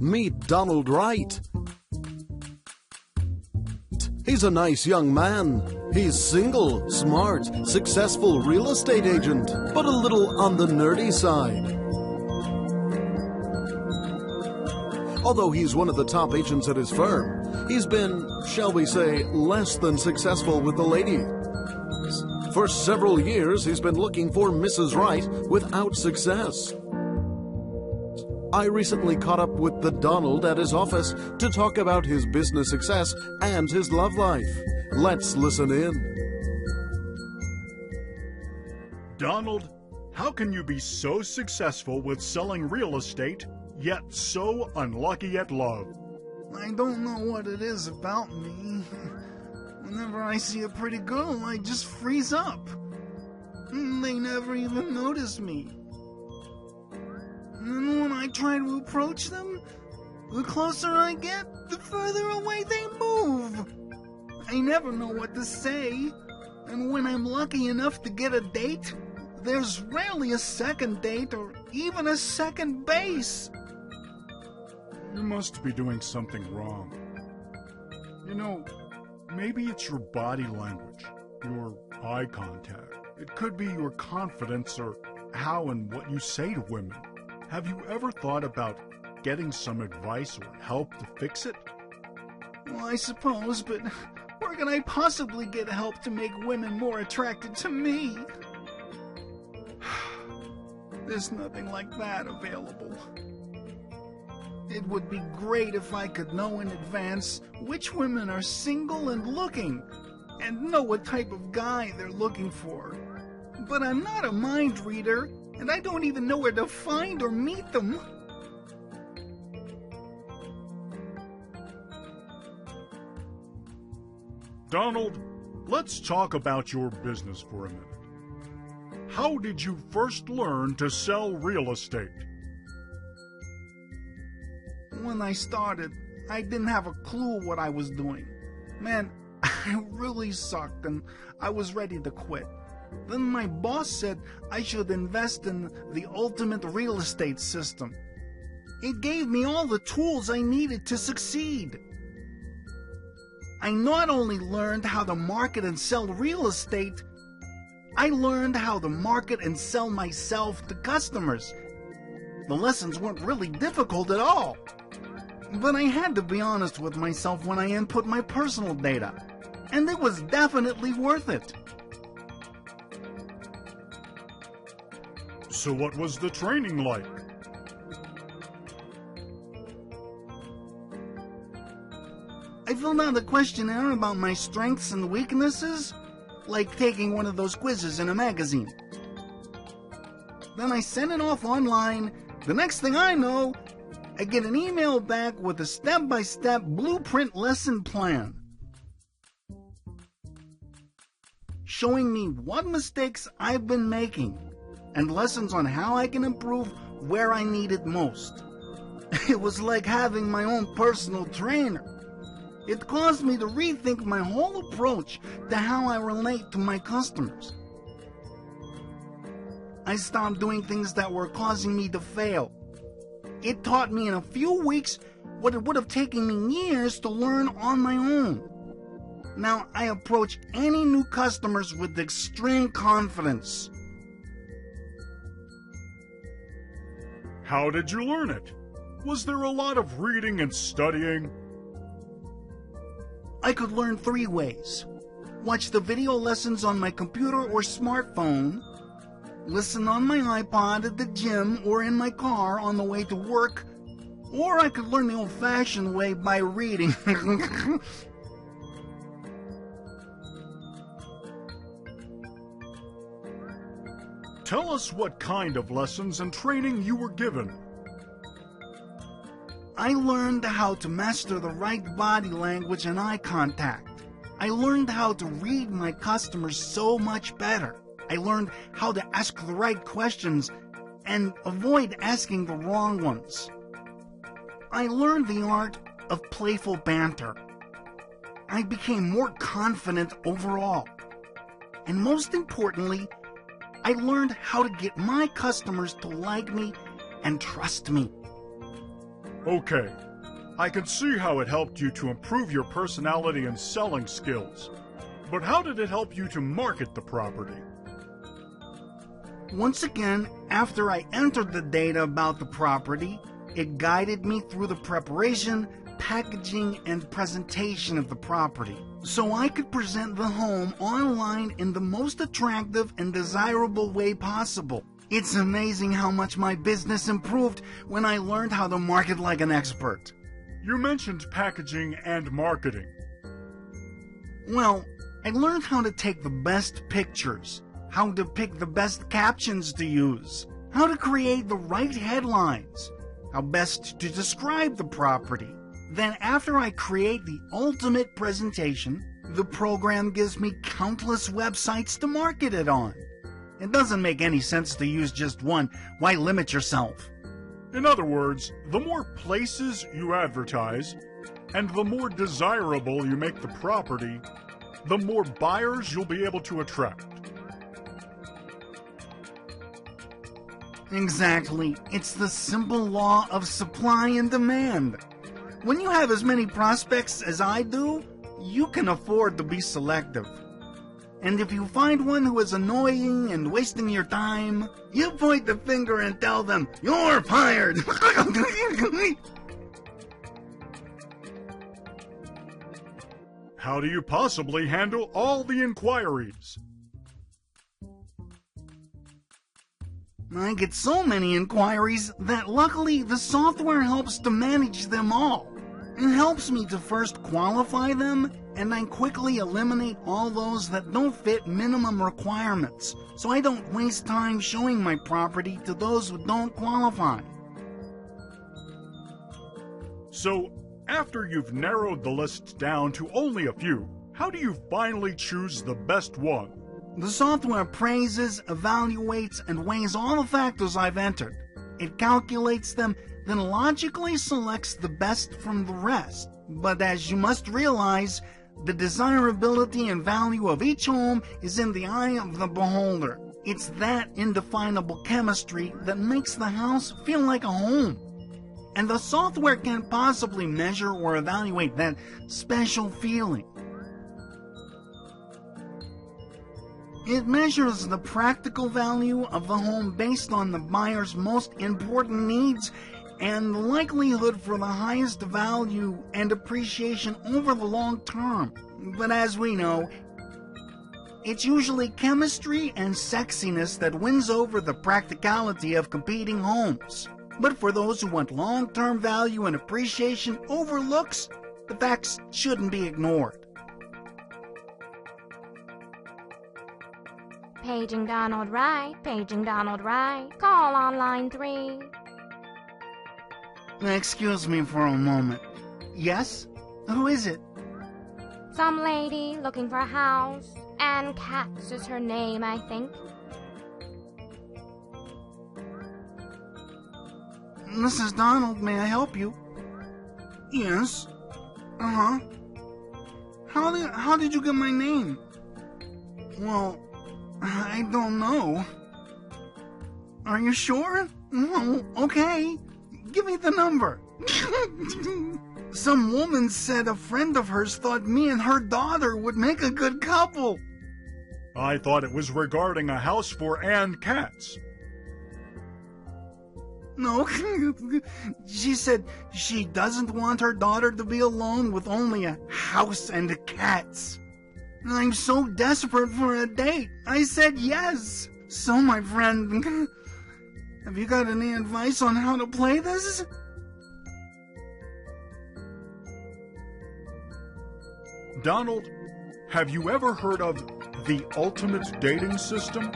Meet Donald Wright. He's a nice young man. He's single, smart, successful real estate agent, but a little on the nerdy side. Although he's one of the top agents at his firm, he's been, shall we say, less than successful with the ladies. For several years, he's been looking for Mrs. Wright without success. I recently caught up with the Donald at his office to talk about his business success and his love life. Let's listen in. Donald, how can you be so successful with selling real estate, yet so unlucky at love? I don't know what it is about me. Whenever I see a pretty girl, I just freeze up. They never even notice me. And when I try to approach them, the closer I get, the further away they move. I never know what to say, and when I'm lucky enough to get a date, there's rarely a second date or even a second base. You must be doing something wrong. You know, maybe it's your body language, your eye contact. It could be your confidence or how and what you say to women. Have you ever thought about getting some advice or help to fix it? Well, I suppose, but where can I possibly get help to make women more attracted to me? There's nothing like that available. It would be great if I could know in advance which women are single and looking, and know what type of guy they're looking for. But I'm not a mind reader, and I don't even know where to find or meet them. Donald, let's talk about your business for a minute. How did you first learn to sell real estate? When I started, I didn't have a clue what I was doing. Man, I really sucked, and I was ready to quit. Then my boss said I should invest in the ultimate real estate system. It gave me all the tools I needed to succeed. I not only learned how to market and sell real estate, I learned how to market and sell myself to customers. The lessons weren't really difficult at all. But I had to be honest with myself when I input my personal data, and it was definitely worth it. So what was the training like? I filled out a questionnaire about my strengths and weaknesses, like taking one of those quizzes in a magazine. Then I sent it off online. The next thing I know, I get an email back with a step-by-step blueprint lesson plan, showing me what mistakes I've been making, and lessons on how I can improve where I need it most. It was like having my own personal trainer. It caused me to rethink my whole approach to how I relate to my customers. I stopped doing things that were causing me to fail. It taught me in a few weeks what it would have taken me years to learn on my own. Now I approach any new customers with extreme confidence. How did you learn it? Was there a lot of reading and studying? I could learn 3 ways. Watch the video lessons on my computer or smartphone, listen on my iPod at the gym or in my car on the way to work, or I could learn the old-fashioned way by reading. Tell us what kind of lessons and training you were given. I learned how to master the right body language and eye contact. I learned how to read my customers so much better. I learned how to ask the right questions and avoid asking the wrong ones. I learned the art of playful banter. I became more confident overall. And most importantly, I learned how to get my customers to like me and trust me. Okay, I can see how it helped you to improve your personality and selling skills. But how did it help you to market the property? Once again, after I entered the data about the property, it guided me through the preparation, packaging, and presentation of the property, so I could present the home online in the most attractive and desirable way possible. It's amazing how much my business improved when I learned how to market like an expert. You mentioned packaging and marketing. Well, I learned how to take the best pictures, how to pick the best captions to use, how to create the right headlines, how best to describe the property. Then after I create the ultimate presentation, the program gives me countless websites to market it on. It doesn't make any sense to use just one. Why limit yourself? In other words, the more places you advertise, and the more desirable you make the property, the more buyers you'll be able to attract. Exactly. It's the simple law of supply and demand. When you have as many prospects as I do, you can afford to be selective. And if you find one who is annoying and wasting your time, you point the finger and tell them, "You're fired!" How do you possibly handle all the inquiries? I get so many inquiries that luckily the software helps to manage them all. It helps me to first qualify them, and I quickly eliminate all those that don't fit minimum requirements, so I don't waste time showing my property to those who don't qualify. So, after you've narrowed the list down to only a few, how do you finally choose the best one? The software praises, evaluates, and weighs all the factors I've entered. It calculates them, then logically selects the best from the rest. But as you must realize, the desirability and value of each home is in the eye of the beholder. It's that indefinable chemistry that makes the house feel like a home. And the software can't possibly measure or evaluate that special feeling. It measures the practical value of the home based on the buyer's most important needs and the likelihood for the highest value and appreciation over the long term. But as we know, it's usually chemistry and sexiness that wins over the practicality of competing homes. But for those who want long-term value and appreciation over looks, the facts shouldn't be ignored. Paging Donald Wright, paging Donald Wright. Call on line 3. Excuse me for a moment. Yes? Who is it? Some lady looking for a house. Ann Katz is her name, I think. Mrs. Donald, may I help you? Yes. Uh-huh. How did you get my name? Well, I don't know. Are you sure? Well, okay. Give me the number. Some woman said a friend of hers thought me and her daughter would make a good couple. I thought it was regarding a house for Ann Katz. No, she said she doesn't want her daughter to be alone with only a house and cats. I'm so desperate for a date. I said yes. So, my friend, have you got any advice on how to play this? Donald, have you ever heard of the ultimate dating system?